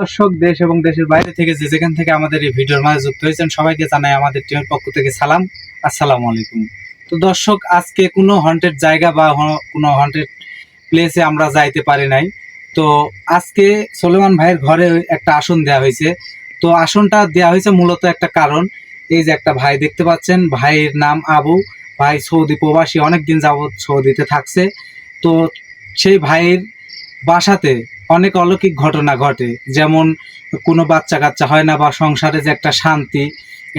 দর্শক, দেশ এবং দেশের বাইরে থেকে যে যেখান থেকে আমাদের এই ভিডিওর মাঝে যুক্ত হয়েছেন সবাইকে জানাই আমাদের টিমের পক্ষ থেকে সালাম। আসসালামু আলাইকুম। তো দর্শক, আজকে কোনো হন্টেড জায়গা বা কোনো হন্টেড প্লেসে আমরা যাইতে পারি নাই। তো আজকে সোলেমান ভাইয়ের ঘরে একটা আসন দেওয়া হয়েছে। তো আসনটা দেওয়া হয়েছে মূলত একটা কারণ, এই যে একটা ভাই দেখতে পাচ্ছেন, ভাইয়ের নাম আবু। ভাই সৌদি প্রবাসী, অনেকদিন যাবৎ সৌদিতে থাকছে। তো সেই ভাইয়ের বাসাতে অনেক অলৌকিক ঘটনা ঘটে, যেমন কোনো বাচ্চা কাচ্চা হয় না, বা সংসারে যে একটা শান্তি,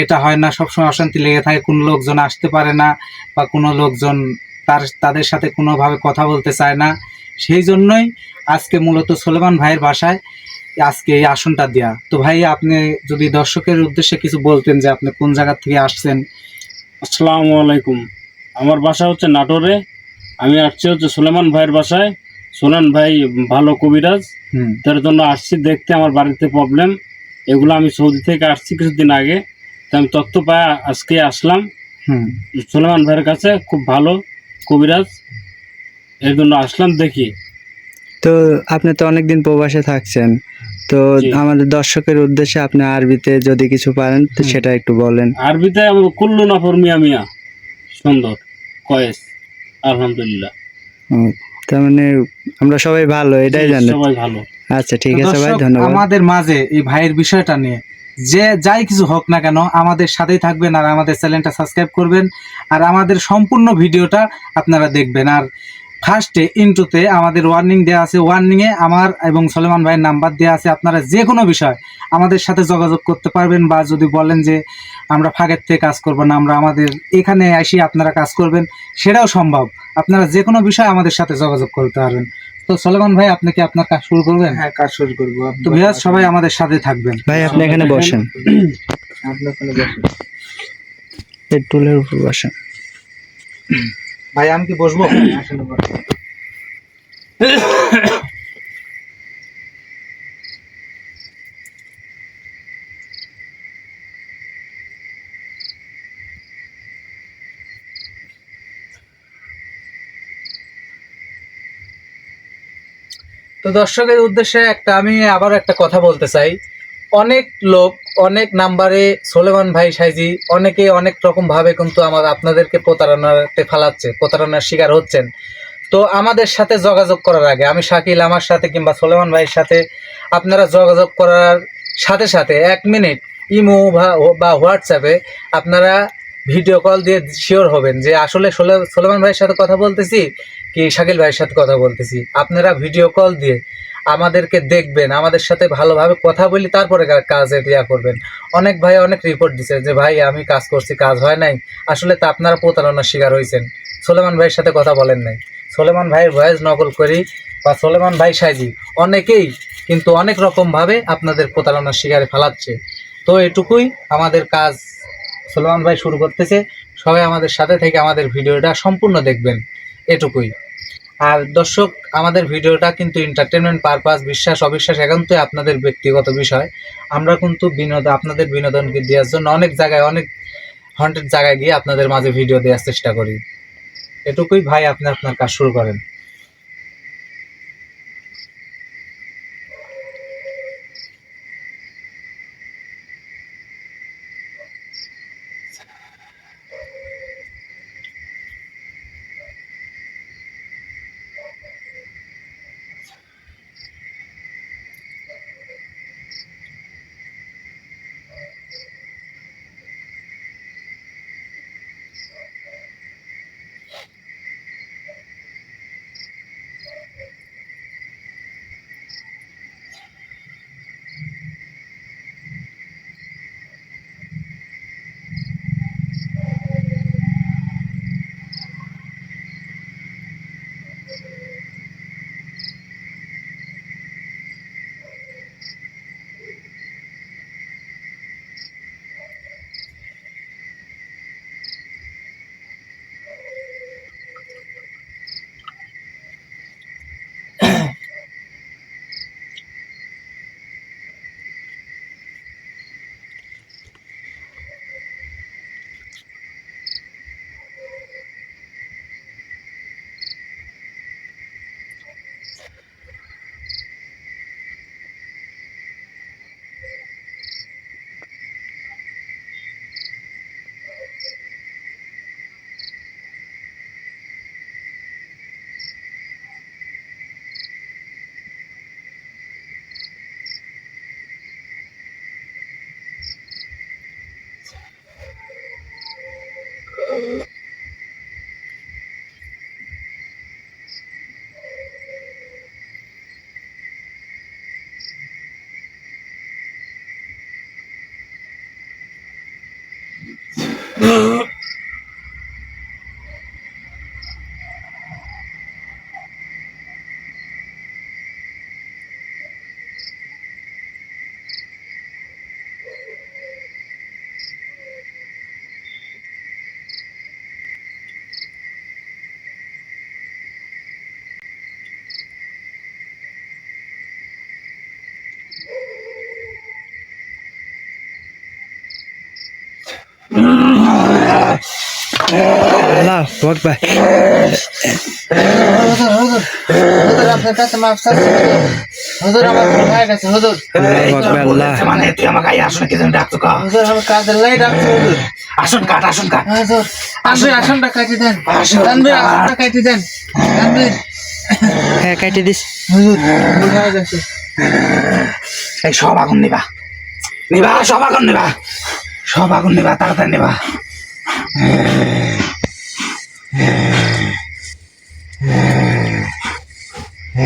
এটা হয় না, সবসময় অশান্তি লেগে থাকে, কোনো লোকজন আসতে পারে না, বা কোনো লোকজন তাদের সাথে কোনোভাবে কথা বলতে চায় না। সেই জন্যই আজকে মূলত সোলেমান ভাইয়ের বাসায় আজকে এই আসনটা দেয়া। তো ভাই, আপনি যদি দর্শকের উদ্দেশ্যে কিছু বলতেন যে আপনি কোন জায়গা থেকে আসছেন। আসসালামু আলাইকুম। আমার বাসা হচ্ছে নাটোরে। আমি আসছি হচ্ছে সুলেমান ভাইয়ের বাসায়। সুলেমান ভাই ভালো কবিরাজ, তার জন্য আসছি দেখতে। আমার বাড়িতে প্রবলেম, এগুলো আমি সৌদি থেকে আসছি কিছুদিন আগে, তো আমি তথ্য পাই আজকে আসলাম। সুলেমান ভাইয়ের কাছে খুব ভালো কবিরাজ, এর জন্য আসলাম দেখি। তো আপনি তো অনেকদিন প্রবাসে থাকছেন, তো জি। আমাদের দর্শকের উদ্দেশ্যে আপনি আরবিতে যদি কিছু পারেন তো সেটা একটু বলেন। আরবিতে কুল্লু নাফর মিয়া মিয়া সুন্দর কয়েস, আলহামদুলিল্লাহ। তার মানে আমরা সবাই ভালো, এটাই জি, জানি। সবাই ভালো। আচ্ছা, ঠিক তো আছে ভাই, দর্শক, ধন্যবাদ। আমাদের মাঝে এই ভাইয়ের বিষয়টা নিয়ে যে যাই কিছু হোক না কেন, আমাদের সাথেই থাকবেন আর আমাদের চ্যানেলটা সাবস্ক্রাইব করবেন, আর আমাদের সম্পূর্ণ ভিডিওটা আপনারা দেখবেন। আর ফার্স্টে ইন্ট্রোতে আমাদের ওয়ার্নিং দেওয়া আছে, ওয়ার্নিংয়ে আমার এবং সলেমান ভাইয়ের নাম্বার দেওয়া আছে। আপনারা যে কোনো বিষয় আমাদের সাথে যোগাযোগ করতে পারবেন, বা যদি বলেন যে আমরা ফাঁকের থেকে কাজ করবো না, আমরা আমাদের এখানে আসি আপনারা কাজ করবেন, সেটাও সম্ভব। আপনারা যে কোনো বিষয় আমাদের সাথে যোগাযোগ করতে পারবেন। তো সলেমান ভাই, আপনি কি আপনার কাজ শুরু করবেন? হ্যাঁ, কাজ শুরু করবো। তো ভিউয়ার্স, সবাই আমাদের সাথে থাকবেন। ভাই আপনি এখানে বসেন, আপনি ওখানে বসেন। এই টুলের উপর বসেন। ভাই, আমি কি বসবো? আসলে বসেন। তো দর্শকের উদ্দেশ্যে আমি আবার একটা কথা বলতে চাই। অনেক লোক অনেক নাম্বারে সোলেমান ভাই সাইজি অনেকে অনেক রকম ভাবে কিন্তু আপনাদেরকে প্রতারণাতে ফালাচ্ছে, প্রতারণার শিকার হচ্ছেন। তো আমাদের সাথে যোগাযোগ করার আগে, আমি শাকিল আমার সাথে কিংবা সোলেমান ভাইয়ের সাথে আপনারা যোগাযোগ করার সাথে সাথে 1 মিনিট ইমো বা হোয়াটসঅ্যাপে আপনারা ভিডিও কল দিয়ে শিওর হবেন যে আসলে সোলেমান ভাইয়ের সাথে কথা বলতেছি কি শাকিল ভাইয়ের সাথে কথা বলতেছি। আপনারা ভিডিও কল দিয়ে আমাদেরকে দেখবেন, আমাদের সাথে ভালোভাবে কথা বলি, তারপরে কাজে করবেন। অনেক ভাই অনেক রিপোর্ট দিচ্ছে যে ভাই আমি কাজ করছি, কাজ হয় নাই। আসলে তা আপনারা প্রতারণার শিকার হয়েছেন, সোলেমান ভাইয়ের সাথে কথা বলেন নাই। সোলেমান ভাইয়ের ভয়েস নকল করি বা সোলেমান ভাই সাইজি অনেকেই কিন্তু অনেক রকমভাবে আপনাদের প্রতারণার শিকারে ফেলাচ্ছে। তো এটুকুই আমাদের কাজ। সোলেমান ভাই শুরু করতেছে, সবাই আমাদের সাথে থেকে আমাদের ভিডিওটা সম্পূর্ণ দেখবেন, এটুকুই। আর দর্শক, আমাদের ভিডিওটা কিন্তু এন্টারটেনমেন্ট পারপাস, বিশ্বাস অবিশ্বাস একান্তই আপনাদের ব্যক্তিগত বিষয়। আমরা কিন্তু আপনাদের বিনোদনকে দেওয়ার জন্য অনেক জায়গায়, অনেক হন্টেড জায়গায় গিয়ে আপনাদের মাঝে ভিডিও দেওয়ার চেষ্টা করি। এটুকুই ভাই, আপনি আপনার কাজ শুরু করেন। আল্লাহু আকবার। হুজুর আপনার কাছে মাফ চাচ্ছি হুজুর আমার ভুল হয়ে গেছে হুজুর আল্লাহু আকবার। আল্লাহ মানে তুই আমাকে আসলে কি জন্য ডাকছো কা? হুজুর আমার কাজের লাই ডাকছে হুজুর আসুন কাট হুজুর তানভীর আসনটা কাটি দেন তানভীর আসনটা কাটি দেন তানভীর হ্যাঁ কাটি দিস। হুজুর ভুল হয়ে গেছে এই সব আগুন নিবা সব আগুন নিবা তাড়াতাড়ি নিবা।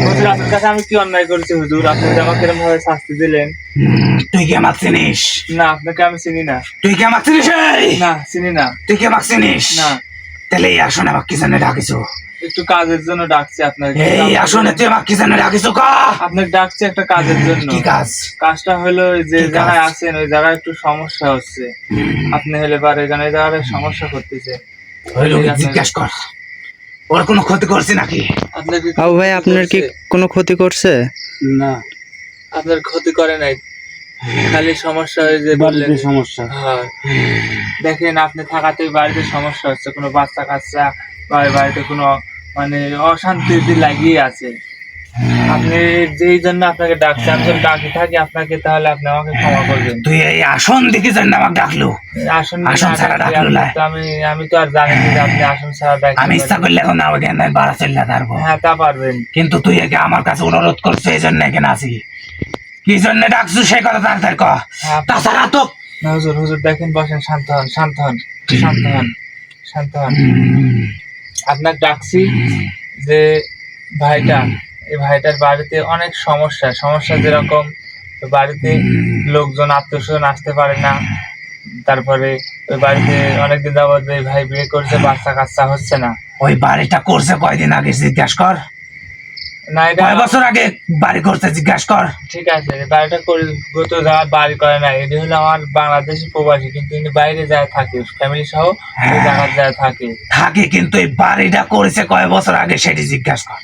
হুজুর আপনার কাছে আমি কি অন্যায় করেছি হুজুর? আপনি যে আমাকে এরকম ভাবে শাস্তি দিলেন। তুই কি আমাকে চিনিস? না, আপনাকে আমি চিনি না। তুই কি আমাকে চিনিস? না, চিনি না। তুই কি আমাকে চিনিস? না, তাহলে এই আসনে আমাকে কি জন্য ডাকিছো? একটু কাজের জন্য ডাকছি আপনাকে। এই আসনে তুই আমাকে কি জন্য ডাকিছো কা? আপনাকে ডাকছি একটা কাজের জন্য। কি কাজ? কাজটা হলো যে কি কাজ? জায়গায় আছেন ওই জায়গায় একটু সমস্যা হচ্ছে। আপনি হলে পারে এখানে এই জায়গায় সমস্যা করতেছে। ওই লোকে জিজ্ঞাসা কর ওর কোনো ক্ষতি করছে নাকি? আপনাকে আবু ভাই আপনার কি কোনো ক্ষতি করছে? না, আপনার ক্ষতি করে নাই, খালি সমস্যা হয়ে যে বললেন। বাড়িতে সমস্যা। হ্যাঁ, দেখেন আপনি থাকাতেই বাড়িতে সমস্যা হচ্ছে, কোনো বাচ্চা কাচ্চা বা বাড়িতে কোনো মানে অশান্তি লাগিয়ে আছে। আপনি যেই জন্য আপনাকে ডাকছি, আমি যদি ডাকি থাকি আপনাকে তাহলে আপনি আমাকে ক্ষমা করবেন। তুই এই আসন দেখে জন্য আমাকে ডাকলো? আসন আসন ছাড়া ডাকলো না। আমি তো আর জানি না যে আপনি আসন ছাড়া ডাকতে আমি ইচ্ছা পারেন। করলে এখন আমাকে এখানে বাড়া চলে পারবো, হ্যাঁ, তা পারবেন। কিন্তু তুই একে আমার কাছে অনুরোধ করছো এই জন্য এখানে আসি। কি জন্য ডাকছো সে কথা তাড়াতাড়ি ক। হ্যাঁ, তাছাড়া তো না, হুজুর হুজুর দেখেন, বসেন, শান্ত হন শান্ত হন শান্ত হন শান্ত হন। আপনাকে ডাকছি যে এই ভাইটার বাড়িতে অনেক সমস্যা যেরকম বাড়িতে লোকজন আত্মীয় স্বজন আসতে পারে না, তারপরে ওই বাড়িতে অনেকদিন যাবত এই ভাই বিয়ে করছে, বাচ্চা কাচ্চা হচ্ছে না। ওই বাড়িটা করছে কয়দিন আগে জিজ্ঞাসা কর। না, এটা কয় বছর আগে বাড়ি করছে জিজ্ঞাসা কর। ঠিক আছে, বাড়িটা গত জায়গায় বাড়ি করে না, এটি হলো আমার বাংলাদেশি প্রবাসী, কিন্তু ইনি বাইরে যায় থাকে ফ্যামিলি সহ ওই জায়গায় যায় থাকে। থাকে, কিন্তু এই বাড়িটা করেছে কয় বছর আগে সেটি জিজ্ঞাসা কর।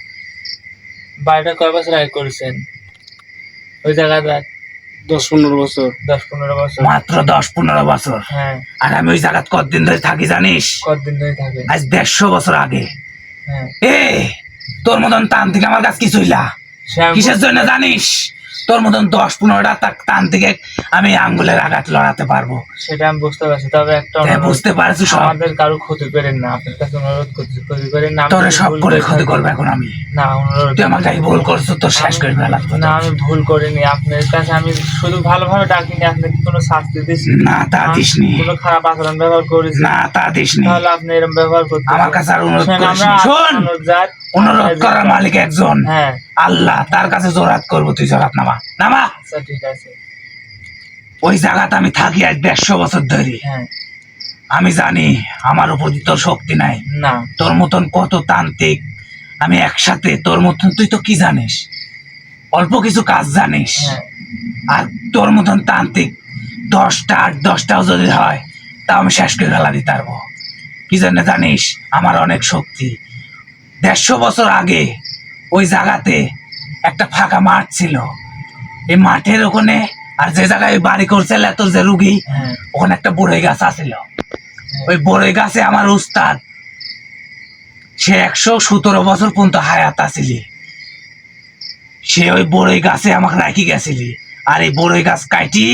বাড়িটা কয় বছর আগে করেছেন ওই জায়গায়? 10-15 বছর। 10-15 বছর। মাত্র 10-15 বছর। হ্যাঁ, আর আমি ওই জায়গা কতদিন ধরে থাকি জানিস? কতদিন ধরে থাকে? আজ 150 বছর আগে। হ্যাঁ, এ তোর মতন তান্ত্রিক আমার কাছে কিছুই না। সে আমি কিসের জন্য জানিস? তোর মতন 10-15টা তান্ত্রিকে আমি আঙ্গুলের আঘাত লড়াতে পারবো। সেটা আমি বুঝতে পারছি, তবে একটা তাই অনুরোধ, বুঝতে পারছি সব। আমাদের কারো ক্ষতি করেন না, আপনার কাছে অনুরোধ করছি, ক্ষতি করেন না। আমি তোরে যদি সব ভুল করে করে ক্ষতি থাকি- করবে এখন আমি। না, অনুরোধ, তুই আমাকে এই ভুল করছো, তোর শেষ করে ফেলা। না, আমি ভুল করিনি। আপনার কাছে আমি শুধু ভালোভাবে ডাকিনি, আপনাকে কোনো শাস্তি দিছি না তা দিসনি, কোনো খারাপ আচরণ ব্যবহার করেছি না তা দিসনি। তাহলে আপনি এরকম ব্যবহার করতে আমার কাছে আর অনুরোধ শোন, করিস আমরা না। শোন, আল্লাহর জাত, অনুরোধ আল্লাহর করার জাত। মালিক একজন, হ্যাঁ, আল্লাহ। তার কাছে জোরাত করবো, তুই জোরাত নামা। আচ্ছা ঠিক আছে। ওই জায়গাতে আমি থাকি আজ 150 বছর ধরে। হ্যাঁ, আমি জানি আমার উপর তোর শক্তি নাই। না, তোর মতন কত তান্ত্রিক আমি একসাথে, তোর মতন তুই তো কি জানিস? অল্প কিছু কাজ জানিস। হ্যাঁ, আর তোর মতন তান্ত্রিক 10টাও যদি হয় তাও আমি শেষ করে ফেলা দিতে পারবো। কি জন্য জানিস? আমার অনেক শক্তি। 150 বছর আগে ওই জায়গাতে একটা ফাঁকা মাঠ ছিল। এই মাঠের ওখানে আর যে জায়গায় বাড়ি করছিল তোর যে রুগী, হ্যাঁ, ওখানে একটা বড়ই গাছ আছিল। ওই বড়ই গাছে আমার উস্তাদ, সে 117 বছর পর্যন্ত হায়াত আসিলি। সে ওই বড়ই গাছে আমাকে রাখি গেছিলি। আর এই বড়ই গাছ কাটি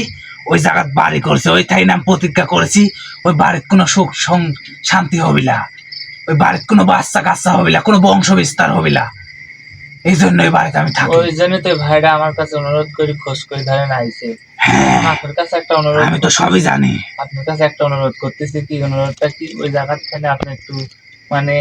ওই জায়গাত বাড়ি করছে। ওই ঠাই নাম প্রতিজ্ঞা করেছি, ওই বাড়ির কোনো সুখ শান্তি হবিলা, ওই বাড়ির কোনো বাচ্চা কাচ্চা হবিলা, কোনো বংশ বিস্তার হবিলা। এই জন্য ওই বাড়িতে আমি থাকি। ওই জন্য তো ভাইরা আমার কাছে অনুরোধ করে খোঁজ করে ধরেন আইছে। আপনার কাছে একটা অনুরোধ, আমি তো সবই জানি। আপনার কাছে একটা অনুরোধ করতেছি। কি অনুরোধটা? কি ওই জায়গাখানে আপনি একটু মানে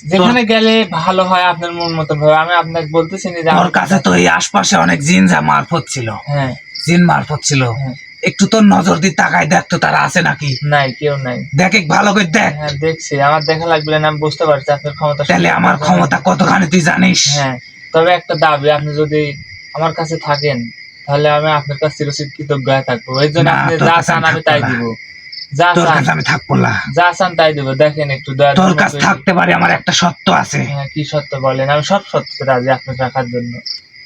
যেখানে গেলে ভালো হয় আপনার মন মতন ভাবে, আমি আপনাকে বলতেছি না যে তোর কাছে তো এই আশপাশে অনেক জিন যা মারফত ছিল, হ্যাঁ, জিন মারফত ছিল। হ্যাঁ। একটু তোর নজর দিয়ে তাকায় দেখ তো তারা আছে নাকি, নাই, কেউ নাই। দেখ এক ভালো করে দেখ। হ্যাঁ দেখছি, আমার দেখা লাগবে না, আমি বুঝতে পারছি আপনার ক্ষমতা। তাহলে আমার ক্ষমতা কতখানি তুই জানিস? হ্যাঁ, তবে একটা দাবি, আপনি যদি আমার কাছে থাকেন তাহলে আমি আপনার কাছে চিরচির কৃতজ্ঞ হয়ে থাকবো। এর জন্য না, আপনি তোর যা কাছে চান আমি আমি তাই থাকবো দিব, না। যা তোর চান কাছে আমি থাকবো না। যা চান তাই দিব। দেখেন একটু দয়া তোর ধর্ম কাছে করে। থাকতে পারে আমার একটা সত্য আছে। হ্যাঁ, কি সত্য বলেন? আমি সব সত্যতে রাজি আপনাকে রাখার জন্য।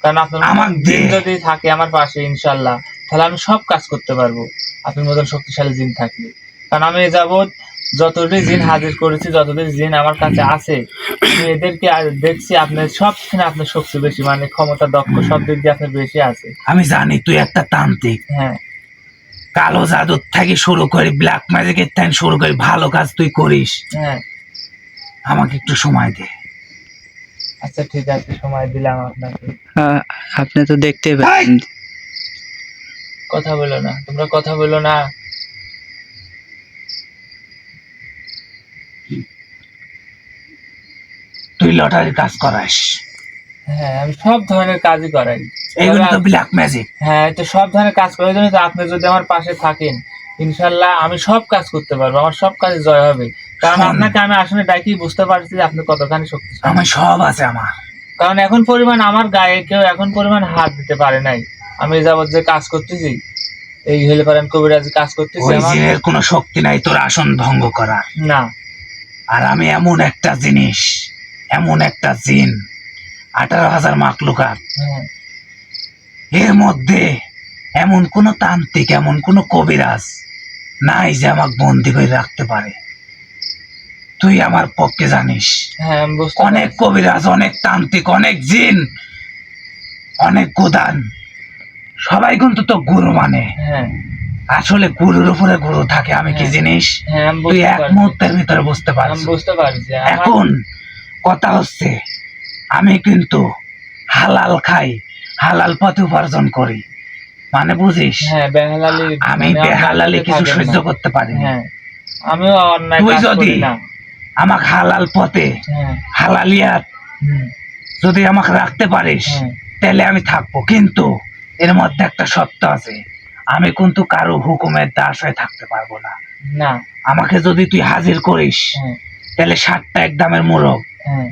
কারণ আপনার আমার মতন দে। জিন যদি থাকে আমার পাশে ইনশাল্লাহ, তাহলে আমি সব কাজ করতে পারবো আপনার মতন শক্তিশালী জিন থাকলে। কারণ আমি এ যাবৎ যতটি জিন হাজির করেছি, যতটি জিন আমার কাছে আছে, আমি এদেরকে দেখছি আপনার সবখানে আপনার শক্তি বেশি, মানে ক্ষমতা, দক্ষ, সব দিক দিয়ে আপনার বেশি আছে। আমি জানি তুই একটা তান্ত্রিক। হ্যাঁ কালো জাদুর থেকে শুরু করে ব্ল্যাক ম্যাজিকের থেকে শুরু করে ভালো কাজ তুই করিস। হ্যাঁ, আমাকে একটু সময় দে। আচ্ছা ঠিক আছে, সময় দিলাম আপনাকে। আপনি তো দেখতে পারেন। কথা বলো না, তোমরা কথা বলো না। তুই লটারির কাজ করাস, হ্যাঁ, আমি সব ধরনের কাজই করাই। এইগুলো তো তবে ব্ল্যাক ম্যাজিক। হ্যাঁ, তো সব ধরনের কাজ করার জন্য তো আপনি যদি আমার পাশে থাকেন, ইনশাল্লাহ আমি সব কাজ করতে পারবো, আমার সব কাজে জয় হবে। কারণ শোন। আপনাকে আমি আসলে ডাকি বুঝতে পারছি যে আপনি কতখানি শক্তিশালী। আমার সব আছে আমার। কারণ এখন পরিমাণ আমার গায়ে কেউ এখন পরিমাণ হাত দিতে পারে নাই। আমি এ যাবৎ যে কাজ করতেছি, এই হলে পারেন কবিরাজি কাজ করতেছি, ওই আমার জিনের কোনো শক্তি নাই তোর আসন ভঙ্গ করার। না। আর আমি এমন একটা জিনিস, এমন একটা জিন, 18,000 মাকলুকাত, হ্যাঁ এর মধ্যে এমন কোন তান্ত্রিক, এমন কোন কবিরাজ নাই যে আমাকে বন্দি করে রাখতে পারে। তুই আমার পক্ষে জানিস, হ্যাঁ, আমি বুঝতে অনেক পারছি। কবিরাজ, অনেক তান্ত্রিক, অনেক জিন, অনেক গোদান, সবাই কিন্তু তো গুরু মানে। হ্যাঁ আসলে গুরুর উপরে গুরু থাকে। আমি কি হ্যাঁ। জিনিস হ্যাঁ, আমি তুই বুঝতে এক পারছি। মুহূর্তের ভিতরে বুঝতে আমি পারছিস। বুঝতে পারছি। এখন কথা হচ্ছে, আমি কিন্তু হালাল খাই, হালাল পথে উপার্জন করি, মানে বুঝিস। হ্যাঁ, বেহালালি আমি মানে বেহালালি অন্যায় কিছু পথে থাকেন সহ্য না। করতে পারি না। হ্যাঁ, আমিও অন্যায় তুই কাজ যদি করি না। আমাকে হালাল পথে, হ্যাঁ হালালিয়াত হুম, যদি আমাকে রাখতে পারিস, হ্যাঁ তাহলে আমি থাকবো। কিন্তু এর মধ্যে একটা সত্য আছে, আমি কিন্তু কারো হুকুমের দাস হয়ে থাকতে পারবো না। না। আমাকে যদি তুই হাজির করিস, হ্যাঁ তাহলে 7টা একদামের মোরগ, হ্যাঁ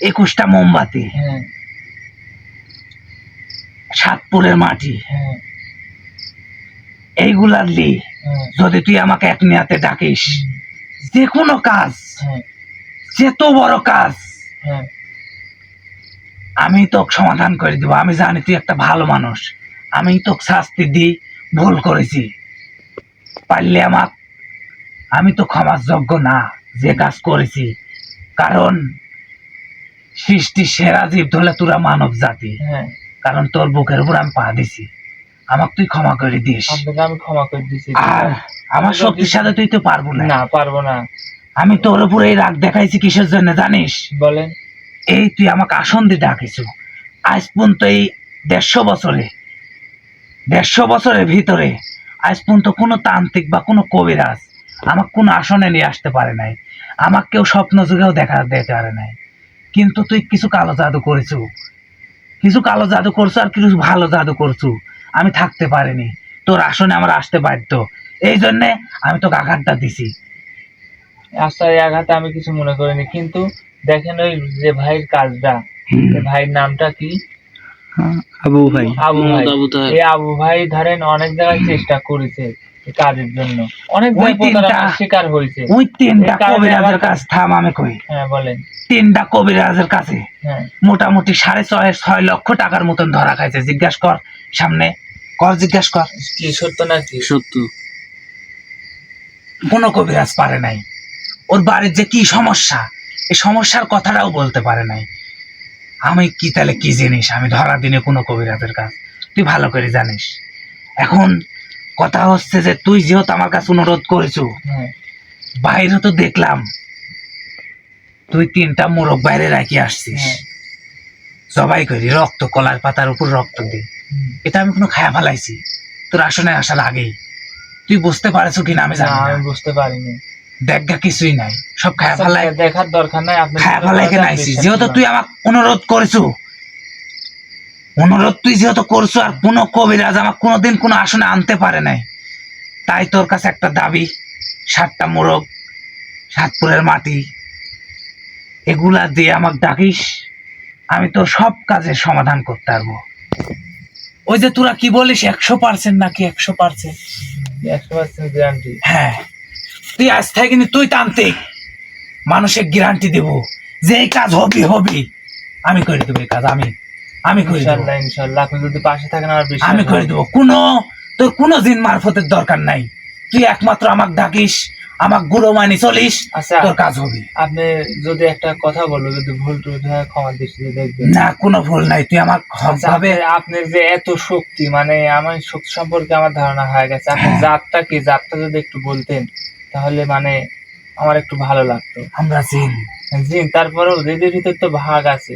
21টা মোমবাতি, হ্যাঁ 7 পুরের মাটি, হ্যাঁ এইগুলার লি হ্যাঁ যদি তুই আমাকে এক নিয়াতে ডাকিস, যে কোনো কাজ, হ্যাঁ যত বড় কাজ, হ্যাঁ আমি তোকে সমাধান করে দিব। আমি জানি তুই একটা ভালো মানুষ, আমি তোকে শাস্তি দিই, ভুল করেছি, পারলে আমার, আমি তো ক্ষমার যোগ্য না যে কাজ করেছি। কারণ সৃষ্টি সেরা জীব ধরলে তোরা মানব জাতি, হ্যাঁ, কারণ তোর বুকের উপর আমি পা দিছি, আমাকে তুই ক্ষমা করে দিস। আপনাকে আমি ক্ষমা করে দিচ্ছি। আর আমার শক্তির সাথে তুই তো পারবো না। না, পারবো না। আমি তোর উপরে এই রাগ দেখাইছি কিসের জন্য জানিস? বলেন। এই তুই আমাকে আসন দিয়ে ডাকিস, আজ পর্যন্ত এই 150 বছরের ভিতরে আজ পর্যন্ত কোনো তান্ত্রিক বা কোনো কবিরাজ আমাকে কোনো আসনে নিয়ে আসতে পারে নাই, আমাকে কেউ স্বপ্ন যুগেও দিতে পারে নাই। কিন্তু তুই কিছু কালো জাদু করেছু, কিছু কালো জাদু করছো আর কিছু ভালো জাদু করছু, আমি থাকতে পারিনি, তোর আসনে আমার আসতে বাধ্য। এই জন্যে আমি তোকে আঘাতটা দিছি। আচ্ছা, এই আঘাতে আমি কিছু মনে করিনি, কিন্তু দেখেন ওই যে ভাইয়ের কাজটা, এই ভাইয়ের নামটা কি? আবু ভাই। আবু ভাই। এই আবু ভাই ধরেন অনেক জায়গায় চেষ্টা করেছে এই কাজের জন্য, অনেক ওই জায়গায় প্রতারণার তিনটা- শিকার হয়েছে। ওই 3টা এই কারণে কবিরাজের আমার- কাছে থাম, আমি কই, হ্যাঁ বলেন। 3টা কবিরাজের কাছে হ্যাঁ মোটামুটি 6.5 লক্ষ টাকার মতন ধরা খাইছে। জিজ্ঞাসা কর, সামনে কর, জিজ্ঞাসা কর। কি সত্য নাকি? সত্য। কোনো কবিরাজ পারে নাই। ওর বাড়ির যে কি সমস্যা, এই সমস্যার কথাটাও বলতে পারে নাই। আমি কি তাহলে কি জিনিস, আমি ধরা দিনে কোনো কবিরাজের কাজ, তুই ভালো করে জানিস। এখন কথা হচ্ছে যে তুই যেহেতু আমার কাছে অনুরোধ করেছো, হ্যাঁ বাইরে তো দেখলাম তুই 3টা মোরগ বাইরে রাখি আসছিস, হ্যাঁ সবাই করি রক্ত, কলার পাতার উপর রক্ত দিয়ে। হুম। এটা আমি কোনো খায়া ফেলাইছি তোর আসনে আসার আগেই। তুই বুঝতে পারছো কিনা আমি না, জানি না। আমি বুঝতে পারিনি। দেখা কিছুই নাই, সব খায়া আচ্ছা, ফেলাই, দেখার দরকার নাই, আপনি খায়া ফেলাই এখানে আইসি। যেহেতু তুই আমাকে অনুরোধ করেছো, অনুরোধ তুই যেহেতু করছো, আর কোনো কবিরাজ আমার কোনোদিন কোনো আসনে আনতে পারে নাই, তাই তোর কাছে একটা দাবি, 7টা মোরগ, 7 পুরের মাটি, এগুলা দিয়ে আমাকে ডাকিস, আমি তোর সব কাজের সমাধান করতে পারবো। ওই যে তোরা কি বলিস 100% নাকি 100%? 100% গ্যারান্টি। হ্যাঁ, তুই আজ থেকে কিন্তু তুই তান্ত্রিক, মানুষের গ্যারান্টি দেব যে এই কাজ হবি, আমি করে দেবো এই কাজ, আমি করে দেবো, ইনশাআল্লাহ ইনশাআল্লাহ, আপনি যদি পাশে থাকেন আমার বিশ্বাস। আমি করে দেবো। তোর কোনো জিন মারফতের দরকার নাই, তুই একমাত্র আমাকে ডাকিস, আমাকে গুরু মানি চলিস, আচ্ছা, তোর কাজ হবে। আপনি যদি একটা কথা বলো, যদি ভুল টুল হয় ক্ষমা দৃষ্টিতে দেখবেন। না, কোনো ভুল নাই, তুই আমাকে হক আচ্ছা, ভাবে। আপনার যে এত শক্তি, মানে আমার শক্তি সম্পর্কে আমার ধারণা হয়ে গেছে। আপনার জাতটা কি, জাতটা যদি একটু বলতেন তাহলে মানে আমার একটু ভালো লাগতো। আমরা জিন। জিন, তারপরেও জিনের ভিতরে তো ভাগ আছে,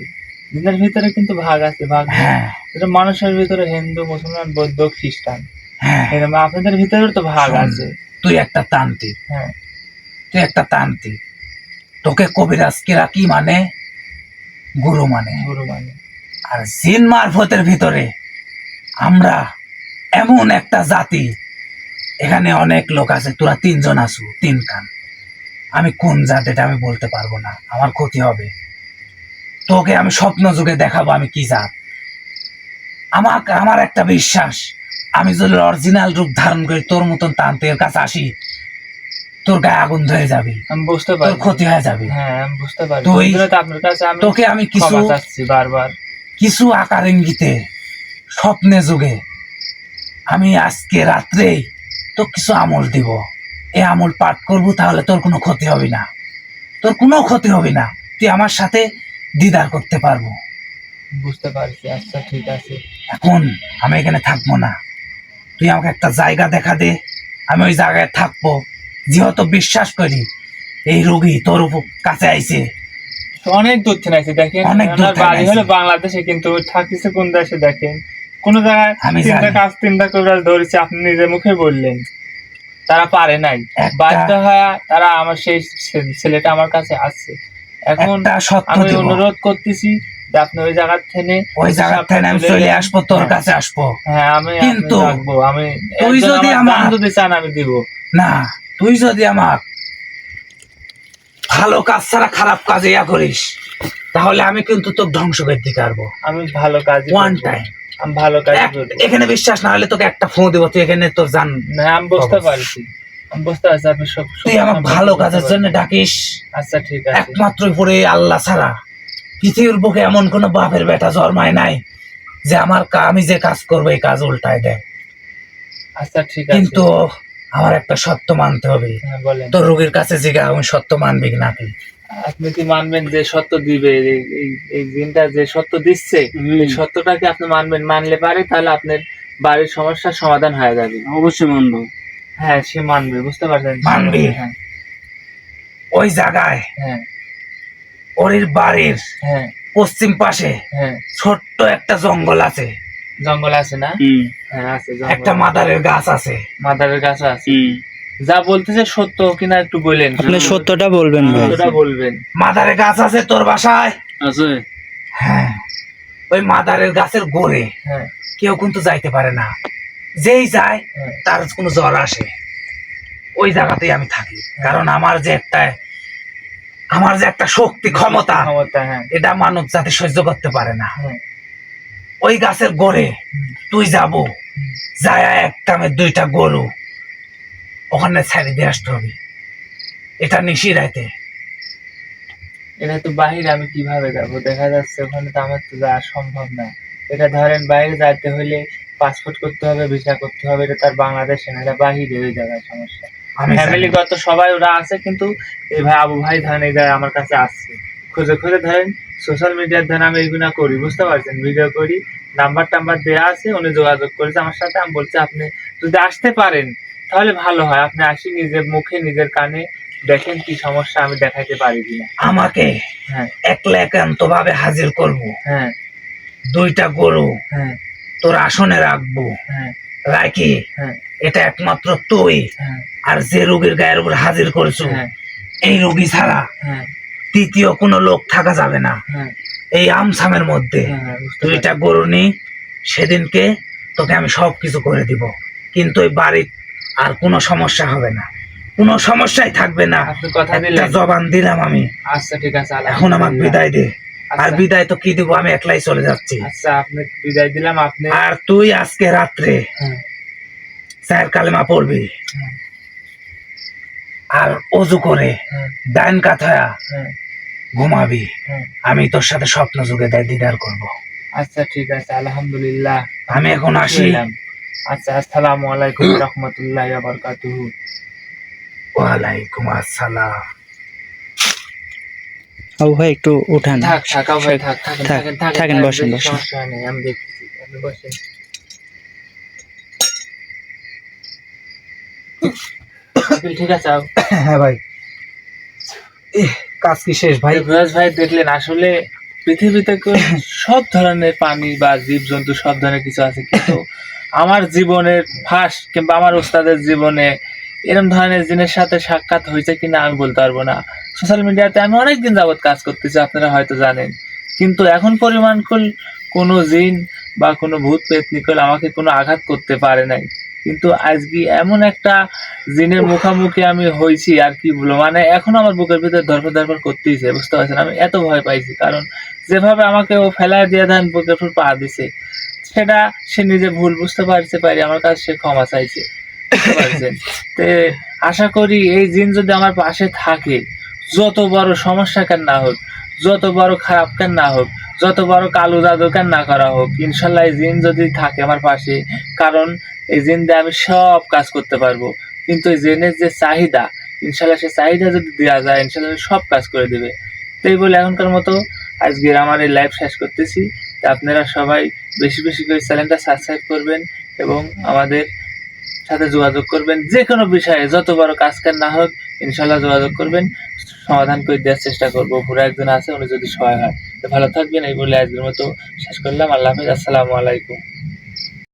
জিনের ভিতরে কিন্তু ভাগ আছে, ভাগ নেই। হ্যাঁ এটা মানুষের ভিতরে হিন্দু, মুসলমান, বৌদ্ধ, খ্রিস্টান, হ্যাঁ, এরকম আপনাদের ভিতরে তো ভাগ শোন, আছে। তুই একটা তান্ত্রিক, হ্যাঁ, তোকে কবিরাজ কেরা কি মানে, গুরু মানে। গুরু মানে। আর জিন মারফতের ভিতরে আমরা এমন একটা জাতি, এখানে অনেক লোক আছে, তোরা 3 জন আছো, 3 কান। আমি কোন জাত এটা আমি বলতে পারবো না, আমার ক্ষতি হবে। তোকে আমি স্বপ্ন যুগে দেখাবো আমি কি জাত। আমার একটা বিশ্বাস, আমি যদি অরিজিনাল রূপ ধারণ করি, তোর মতন তান্ত্রিকের কাছে আসি, তোর গায়ে আগুন ধরে যাবে, আমি বুঝতে তোর পারি। ক্ষতি হয়ে যাবে। হ্যাঁ, আমি বুঝতে পারি। তুই- ওই জন্য তো আপনার কাছে আমি তোকে আমি কিছু ক্ষমা চাচ্ছি বারবার। কিছু আকার ইঙ্গিতে স্বপ্নে যুগে আমি আজকে রাত্রেই তো কিছু আমল দিব, এই আমল পাঠ করবো, তাহলে তোর কোনো ক্ষতি হবে না, তোর কোনো ক্ষতি হবে না, তুই আমার সাথে দিদার করতে পারবো। বুঝতে পারছি। আচ্ছা ঠিক আছে। এখন আমি এখানে থাকবো না, তুই আমাকে একটা জায়গা দেখা দে, আমি ওই জায়গায় থাকবো। যেহেতু বিশ্বাস করি এই রোগী তোর কাছে আইছে, অনেক দূর থেকে আছে, দেখেন অনেক দূর ওনার থেকে বাড়ি হলো আইছে। বাংলাদেশে, কিন্তু থাকিছে কোন দেশে দেখেন। কোন জায়গায় আমি 3টা জানি। কাজ 3টা করে ধরেছে, আপনি নিজের মুখে বললেন তারা পারে নাই, একটা- বাধ্য হয় তারা আমার সেই ছেলেটা আমার কাছে আছে। এখন একটা সত্য আমি দিব, অনুরোধ করতেছি যে আপনি ওই জায়গা থেকে ওই জায়গা থেকে আমি চলে আসবো, তোর কাছে আসবো। হ্যাঁ, আমি কিন্তু রাখবো। আমি তুই একজন যদি আমার আমার- দান যদি চান আমি দিব। না, তুই যদি আমার ভালো কাজ ছাড়া খারাপ কাজ ইয়া করিস, তাহলে আমি কিন্তু তোর ধ্বংস করে দিতে পারবো। আমি ভালো কাজ ওয়ান টাইম, আমি ভালো কাজ করবো। এখানে বিশ্বাস না হলে তোকে একটা ফোন দিব, তুই এখানে তোর জান। না, আমি বুঝতে পারছি, আমি বুঝতে পারছি আপনি সব তুই আমার ভালো কাজের জন্য ডাকিস, আচ্ছা ঠিক আছে। একমাত্র পরে আল্লাহ ছাড়া পৃথিবীর বুকে এমন কোন বাপের বেটা জন্মায় নাই যে আমি যে কাজ করবো এই কাজ উল্টায় দেয়। আচ্ছা ঠিক আছে। কিন্তু আমার একটা সত্য মানতে হবে, হ্যাঁ বলেন। তোর রোগীর কাছে জিগা আমি সত্য মানবি নাকি। আপনি কি মানবেন যে সত্য দিবে, এই দিনটা যে সত্য দিচ্ছে, এই সত্যটাকে আপনি মানবেন? মানলে পারে তাহলে আপনার বাড়ির সমস্যার সমাধান হয়ে যাবে। অবশ্যই মানবো। হ্যাঁ, সে মানবে, বুঝতে পারছেন? মানবে। হ্যাঁ ওই জায়গায় হ্যাঁ ওর বাড়ির হ্যাঁ পশ্চিম পাশে হ্যাঁ। ছোট্ট একটা জঙ্গল আছে, জঙ্গল আছে না? হ্যাঁ আছে, জঙ্গল। একটা মাদারের গাছ আছে। মাদারের গাছ আছে। যা বলতেছে সত্য কিনা একটু বলেন। আপনি সত্যটা বলবেন ভাই। সত্যটা বলবেন। মাদারের গাছ আছে তোর বাসায়? আছে। হ্যাঁ, ওই মাদারের গাছের গোড়ে হ্যাঁ কেউ কিন্তু যাইতে পারে না, যেই যায় হ্যাঁ তার কোনো জ্বর আসে। ওই জায়গাতেই আমি থাকি, কারণ আমার যে একটা শক্তি ক্ষমতা, ক্ষমতা। হ্যাঁ এটা মানব জাতি সহ্য করতে পারে না। হ্যাঁ। ওই গাছের গোড়ে তুই যাব, যায় একটা মেয়ে 2টা গরু ওখানে ছাড়ি দিয়ে আসতে হবে, এটা নিশি রাইতে। এটা তো বাহিরে আমি কিভাবে যাব? দেখা যাচ্ছে ওখানে তো আমার তো যাওয়া সম্ভব না। এটা ধরেন বাইরে যাইতে হলে পাসপোর্ট করতে হবে, ভিসা করতে হবে, এটা তার বাংলাদেশে না, এটা বাহিরে, ওই জায়গায় সমস্যা। আমি জানি। ফ্যামিলিগত সবাই ওরা আছে, কিন্তু এই ভাই আবু ভাই ধরেন এই জায়গায় আমার কাছে আসছে, খুঁজে খুঁজে ধরেন সোশ্যাল মিডিয়ার ধরেন আমি এইগুলা করি, বুঝতে পারছেন, ভিডিও করি, নাম্বার টাম্বার দেওয়া আছে, উনি যোগাযোগ করেছে আমার সাথে। আমি বলছি আপনি যদি আসতে পারেন তাহলে ভালো হয়, আপনি আসি নিজের মুখে নিজের কানে দেখেন কি সমস্যা, আমি দেখাইতে পারি কিনা। আমাকে হ্যাঁ একলা একান্ত ভাবে হাজির করব, হ্যাঁ 2টা গরু হ্যাঁ তোর আসনে রাখবো, হ্যাঁ রাখি হ্যাঁ এটা একমাত্র তুই হ্যাঁ আর যে রোগীর গায়ের উপর হাজির করেছো, হ্যাঁ এই রোগী ছাড়া হ্যাঁ তৃতীয় কোনো লোক থাকা যাবে না। হ্যাঁ এই আমসামের মধ্যে হ্যাঁ, বুঝতে পারছি। 2টা গরু নি, সেদিনকে তোকে আমি সব কিছু করে দিব, কিন্তু ওই বাড়ির আর কোনো সমস্যা হবে না, কোনো সমস্যাই থাকবে না। আপনি কথা একটা দিলেন। জবান দিলাম আমি। আচ্ছা ঠিক আছে, এখন আমাকে আলহামদুলিল্লাহ। বিদায় দে। আর আচ্ছা, বিদায় তো কি দিব, আমি একলাই চলে যাচ্ছি। আচ্ছা আপনি বিদায় দিলাম। আপনি আর তুই আজকে রাত্রে হ্যাঁ, চার কালেমা পড়বি, হ্যাঁ, আর অজু করে হ্যাঁ, ডাইন কাঁথায়া হ্যাঁ, ঘুমাবি। হ্যাঁ। আমি তোর সাথে স্বপ্ন যুগে দিদার করব। আচ্ছা ঠিক আছে, আলহামদুলিল্লাহ। আমি এখন আসি। বুঝলাম। আচ্ছা, আসসালামু আলাইকুম রাহমাতুল্লাহি ওয়া বারাকাতুহু। ওয়ালাইকুম আসসালাম। আবু ভাই একটু উঠান। থাক থাক আবু ভাই, থাক থাকেন থাক, থাকেন থাকেন থাকেন, থাকেন, বসেন, বেশি বসেন। সমস্যা নেই, আমি দেখতেছি, আপনি বসেন। আঙ্কেল, ঠিক আছে হ্যাঁ ভাই, কাজ কি শেষ ভাই? ফিরোজ ভাই, দেখলেন আসলে পৃথিবীতে সব ধরনের প্রাণী বা জীব জন্তু সব ধরনের কিছু আছে, কিন্তু আমার জীবনের ফার্স্ট কিংবা আমার ওস্তাদের জীবনে এরকম ধরনের জিনের সাথে সাক্ষাৎ হয়েছে কিনা আমি বলতে পারবো না। সোশ্যাল মিডিয়াতে আমি অনেকদিন যাবত কাজ করতেছি, আপনারা হয়তো জানেন, কিন্তু এখন পরিমাণ কোনো জিন বা কোনো ভূত পেতনিকল আমাকে কোনো আঘাত করতে পারে নাই। কিন্তু আজকে এমন একটা জিনের মুখোমুখি আমি হয়েছি, আর কি বলবো, মানে এখন আমার বুকের ভিতরে ধরপড় ধরপড় করতেইছে, বুঝতে পারছেন? আমি এত ভয় পাইছি, কারণ যেভাবে আমাকে ও ফেলায় দিয়ে দেন বুকের উপর পা দিছে, সেটা সে নিজে ভুল বুঝতে পারি আমার কাছে সে ক্ষমা চাইছে, বুঝতে পারছেন? তে আশা করি এই জিন যদি আমার পাশে থাকে, যত বড় সমস্যা কেন না হোক, যত বড় খারাপ কেন না হোক, যত বড় কালো জাদু কেন না করা হোক, ইনশাল্লাহ এই জিন যদি থাকে আমার পাশে, কারণ এই জিন দিয়ে আমি সব কাজ করতে পারবো। কিন্তু এই জিনের যে চাহিদা, ইনশাল্লাহ সে চাহিদা যদি দেওয়া যায়, ইনশাল্লাহ সব কাজ করে দেবে। তাই বলে এখনকার মতো আজকের আমার এই লাইভ শেষ করতেছি। তা আপনারা সবাই বেশি বেশি করে চ্যানেলটা সাবস্ক্রাইব করবেন এবং আমাদের সাথে যোগাযোগ করবেন, যে কোনো বিষয়ে যত বড় কাজ কার না হোক, ইনশাল্লাহ যোগাযোগ করবেন, সমাধান করে দেওয়ার চেষ্টা করবো। পুরো একজন আছে, উনি যদি সহায় হয়। তো ভালো থাকবেন, এই বলে আজকের মতো শেষ করলাম। আল্লাহ হাফেজ, আসসালামু আলাইকুম।